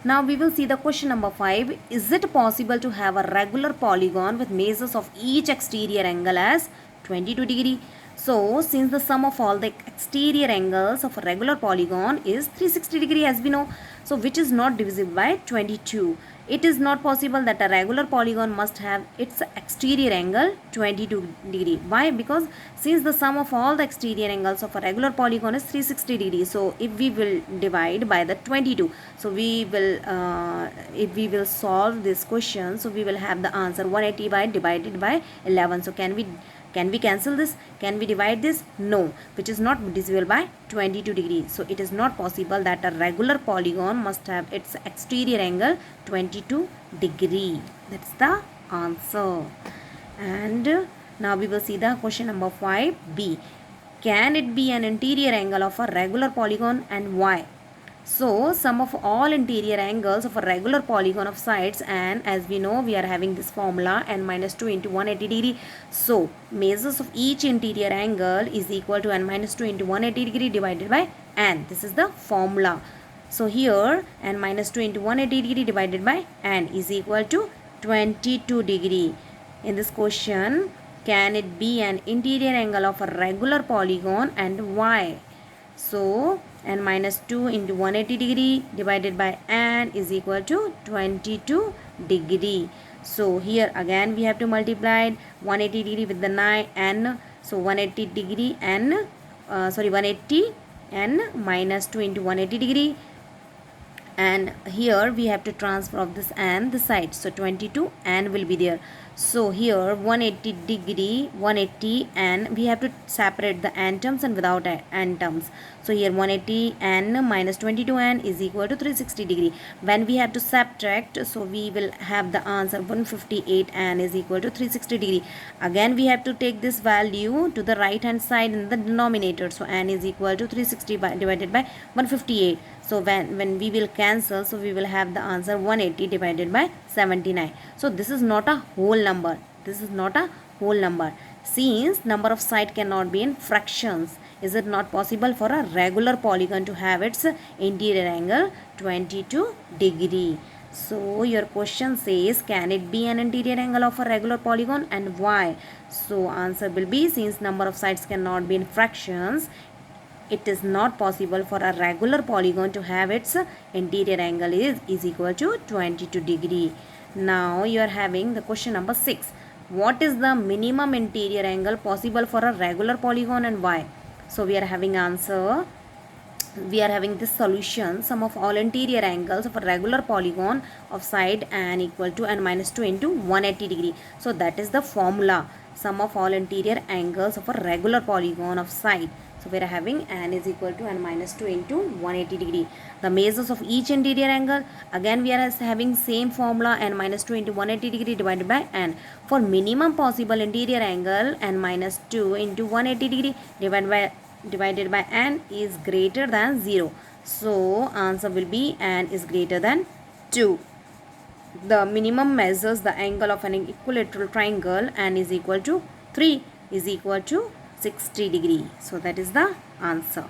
Now we will see the question number 5. Is it possible to have a regular polygon with measures of each exterior angle as 22 degree? So since the sum of all the exterior angles of a regular polygon is 360 degree, as we know, so which is not divisible by 22. It is not possible that a regular polygon must have its exterior angle 22 degree. Why? Because since the sum of all the exterior angles of a regular polygon is 360 degree, so if we will divide by the 22, so we will if we will solve this question, so we will have the answer 180 by divided by 11. So can we cancel this? Can we divide this? No, which is not divisible by 22 degrees. So it is not possible that a regular polygon must have its exterior angle 22 degree. That's the answer. And now we will see the question number 5b. Can it be an interior angle of a regular polygon, and why? So sum of all interior angles of a regular polygon of sides, and as we know we are having this formula n minus 2 into 180 degree. So measures of each interior angle is equal to n minus 2 into 180 degree divided by n. This is the formula. So here n minus 2 into 180 degree divided by n is equal to 22 degree. In this question, can it be an interior angle of a regular polygon, and why? So n minus 2 into 180 degree divided by n is equal to 22 degree. So here again we have to multiply 180 degree with the 9 n. So 180 degree n 180 n minus 2 into 180 degree, and here we have to transfer of this n this side, so 22 n will be there. So here 180 degree 180 n, we have to separate the n terms and without n terms. So here 180 n minus 22 n is equal to 360 degree. When we have to subtract, so we will have the answer 158 n is equal to 360 degree. Again we have to take this value to the right hand side in the denominator. So n is equal to 360 divided by 158. So when we will cancel, so we will have the answer 180 divided by 79. So this is not a whole number. This is not a whole number. Since number of sides cannot be in fractions, is it not possible for a regular polygon to have its interior angle 22 degree? So your question says, can it be an interior angle of a regular polygon, and why? So answer will be, since number of sides cannot be in fractions, it is not possible for a regular polygon to have its interior angle is equal to 22 degree. Now you are having the question number 6. What is the minimum interior angle possible for a regular polygon, and why? So we are having answer. We are having this solution. Sum of all interior angles of a regular polygon of side n equal to n minus 2 into 180 degree. So that is the formula. Sum of all interior angles of a regular polygon of side. So we are having n is equal to n minus 2 into 180 degree. The measures of each interior angle, again we are having same formula, n minus 2 into 180 degree divided by n. For minimum possible interior angle, n minus 2 into 180 degree divided by n is greater than 0. So answer will be n is greater than 2. The minimum measures the angle of an equilateral triangle, n is equal to 3 is equal to 60 degree. So that is the answer.